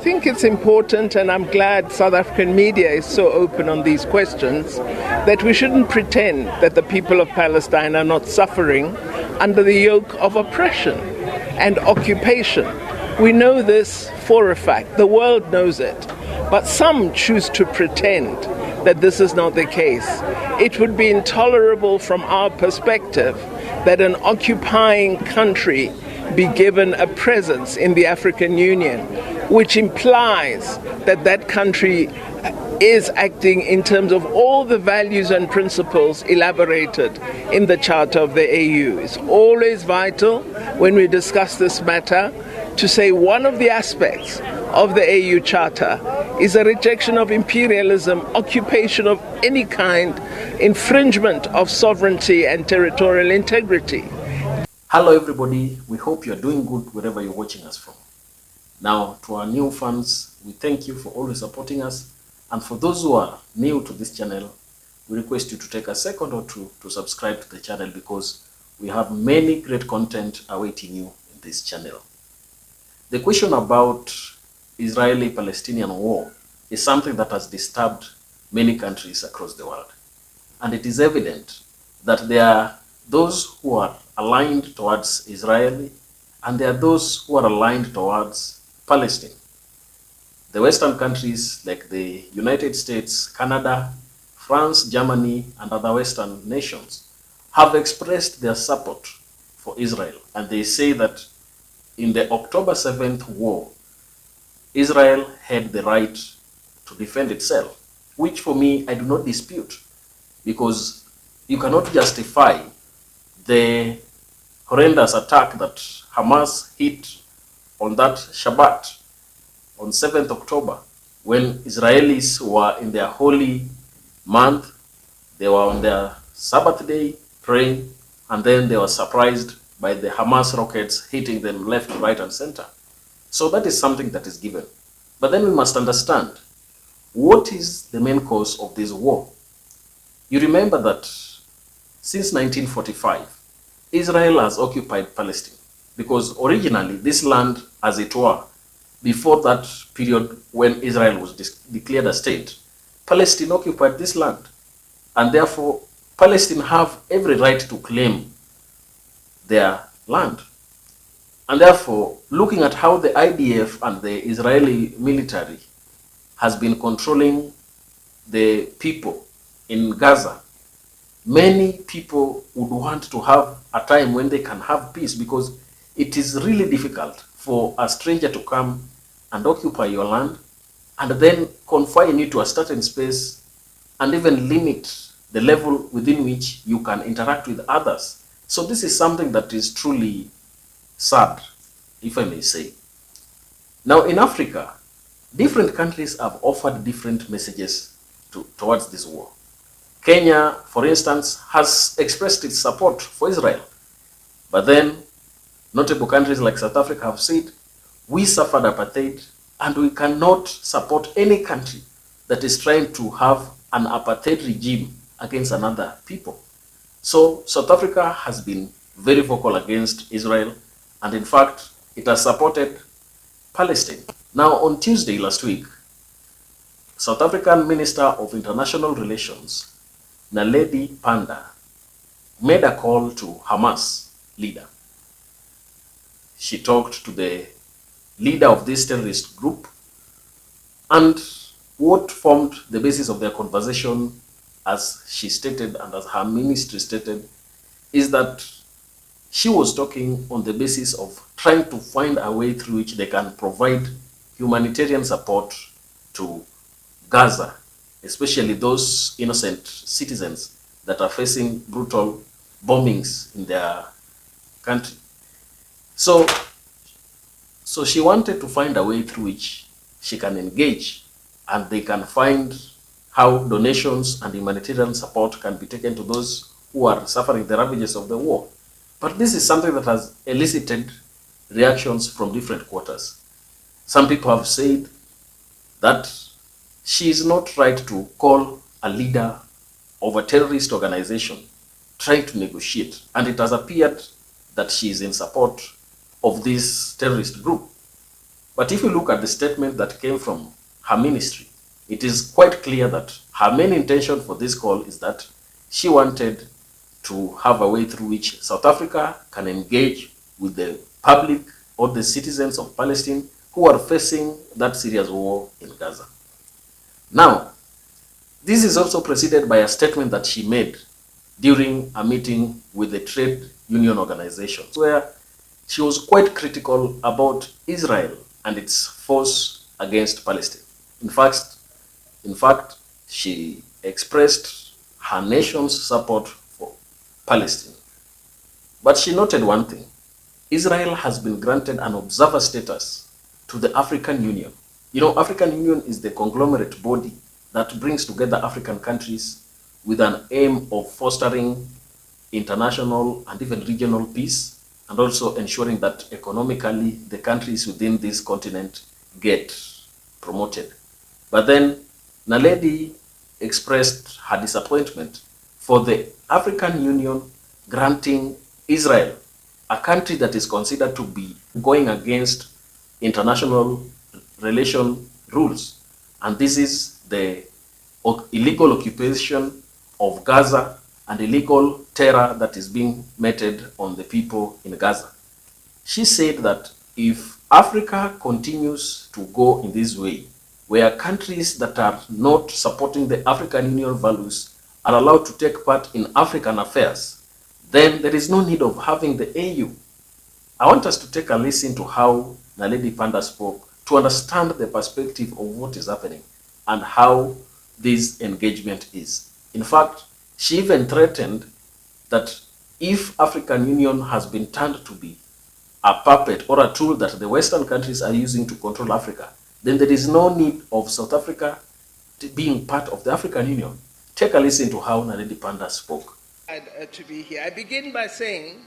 think it's important, and I'm glad South African media is so open on these questions, that we shouldn't pretend that the people of Palestine are not suffering under the yoke of oppression and occupation. We know this for a fact. The world knows it. But some choose to pretend that this is not the case. It would be intolerable from our perspective that an occupying country be given a presence in the African Union, which implies that that country is acting in terms of all the values and principles elaborated in the Charter of the AU. It's always vital when we discuss this matter to say one of the aspects of the AU Charter is a rejection of imperialism, occupation of any kind, infringement of sovereignty and territorial integrity. Hello everybody, we hope you're doing good wherever you're watching us from. Now, to our new fans, we thank you for always supporting us. And for those who are new to this channel, we request you to take a second or two to subscribe to the channel, because we have many great content awaiting you in this channel. The question about Israeli-Palestinian war is something that has disturbed many countries across the world. And it is evident that there are those who are aligned towards Israel and there are those who are aligned towards Palestine. The Western countries like the United States, Canada, France, Germany, and other Western nations have expressed their support for Israel. And they say that in the October 7th war, Israel had the right to defend itself, which for me, I do not dispute, because you cannot justify the horrendous attack that Hamas hit on that Shabbat on 7th October, when Israelis were in their holy month. They were on their Sabbath day praying, and then they were surprised by the Hamas rockets hitting them left, right, and center. So that is something that is given. But then we must understand, what is the main cause of this war? You remember that since 1945, Israel has occupied Palestine, because originally this land, as it were, before that period when Israel was declared a state, Palestine occupied this land. And therefore, Palestine have every right to claim their land. And therefore, looking at how the IDF and the Israeli military has been controlling the people in Gaza, many people would want to have a time when they can have peace, because it is really difficult for a stranger to come and occupy your land and then confine you to a certain space and even limit the level within which you can interact with others. So this is something that is truly sad, if I may say. Now in Africa, different countries have offered different messages towards this war. Kenya, for instance, has expressed its support for Israel. But then notable countries like South Africa have said, we suffered apartheid and we cannot support any country that is trying to have an apartheid regime against another people. So South Africa has been very vocal against Israel, and in fact, it has supported Palestine. Now on Tuesday last week, South African Minister of International Relations, Naledi Pandor, made a call to Hamas leader. She talked to the leader of this terrorist group, and what formed the basis of their conversation, as she stated and as her ministry stated, is that she was talking on the basis of trying to find a way through which they can provide humanitarian support to Gaza, especially those innocent citizens that are facing brutal bombings in their country. So she wanted to find a way through which she can engage, and they can find how donations and humanitarian support can be taken to those who are suffering the ravages of the war. But this is something that has elicited reactions from different quarters. Some people have said that she is not right to call a leader of a terrorist organization trying to negotiate, and it has appeared that she is in support of this terrorist group. But if you look at the statement that came from her ministry, it is quite clear that her main intention for this call is that she wanted to have a way through which South Africa can engage with the public or the citizens of Palestine who are facing that serious war in Gaza. Now, this is also preceded by a statement that she made during a meeting with the trade union organizations, where she was quite critical about Israel and its force against Palestine. In fact, she expressed her nation's support for Palestine. But she noted one thing. Israel has been granted an observer status to the African Union. You know, African Union is the conglomerate body that brings together African countries with an aim of fostering international and even regional peace, and also ensuring that economically the countries within this continent get promoted. But then Naledi expressed her disappointment for the African Union granting Israel, a country that is considered to be going against international relation rules. And this is the illegal occupation of Gaza and illegal terror that is being meted on the people in Gaza. She said that if Africa continues to go in this way, where countries that are not supporting the African Union values are allowed to take part in African affairs, then there is no need of having the AU. I want us to take a listen to how Naledi Pandor spoke to understand the perspective of what is happening and how this engagement is. In fact, she even threatened that if African Union has been turned to be a puppet or a tool that the Western countries are using to control Africa, then there is no need of South Africa being part of the African Union. Take a listen to how Naledi Pandor spoke. To be here. I begin by saying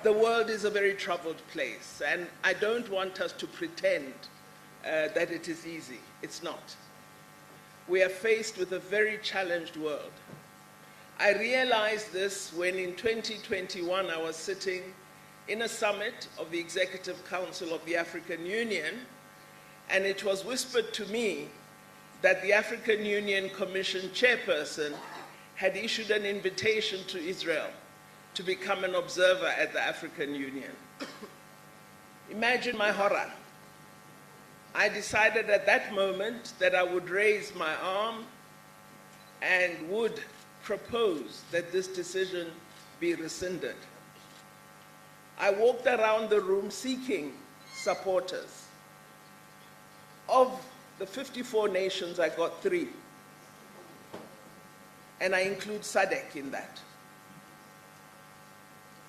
the world is a very troubled place, and I don't want us to pretend that it is easy. It's not. We are faced with a very challenged world. I realized this when in 2021 I was sitting in a summit of the Executive Council of the African Union, and it was whispered to me that the African Union Commission chairperson had issued an invitation to Israel to become an observer at the African Union. Imagine my horror. I decided at that moment that I would raise my arm and would propose that this decision be rescinded. I walked around the room seeking supporters. Of the 54 nations, I got 3. And I include SADC in that.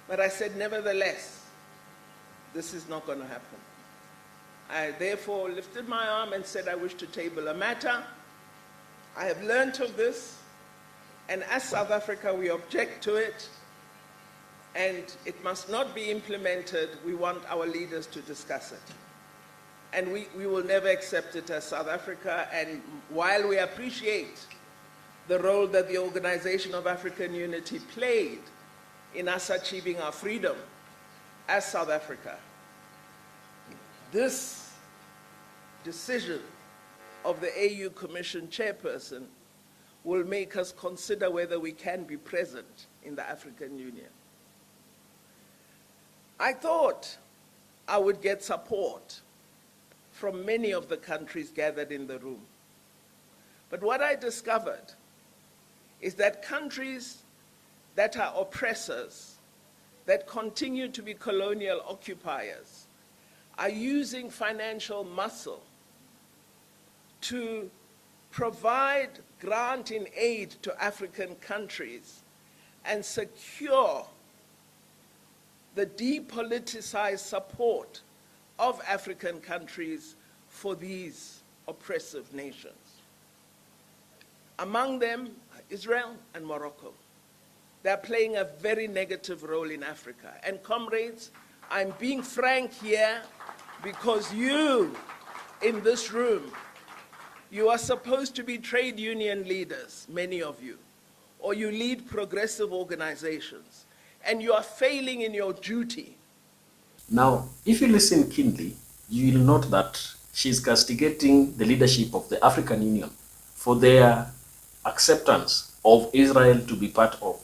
But I said, nevertheless, this is not going to happen. I therefore lifted my arm and said, I wish to table a matter. I have learnt of this, and as South Africa, we object to it, and it must not be implemented. We want our leaders to discuss it. And we will never accept it as South Africa, and while we appreciate the role that the Organization of African Unity played in us achieving our freedom as South Africa, this decision of the AU Commission chairperson will make us consider whether we can be present in the African Union. I thought I would get support from many of the countries gathered in the room. But what I discovered is that countries that are oppressors, that continue to be colonial occupiers, are using financial muscle to provide grant in aid to African countries and secure the depoliticized support of African countries for these oppressive nations. Among them are Israel and Morocco. They're playing a very negative role in Africa. And comrades, I'm being frank here because you in this room, you are supposed to be trade union leaders, many of you, or you lead progressive organizations, and you are failing in your duty. Now, if you listen keenly, you will note that she's castigating the leadership of the African Union for their acceptance of Israel to be part of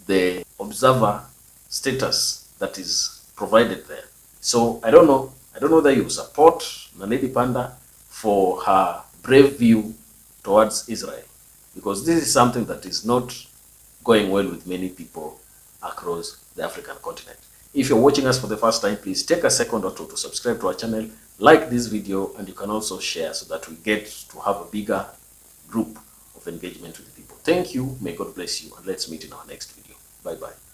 the observer status that is provided there. So I don't know whether you support Naledi Pandor for her brave view towards Israel, because this is something that is not going well with many people across the African continent. If you're watching us for the first time, please take a second or two to subscribe to our channel, like this video, and you can also share so that we get to have a bigger group of engagement with the people. Thank you, may God bless you, and let's meet in our next video. Bye-bye.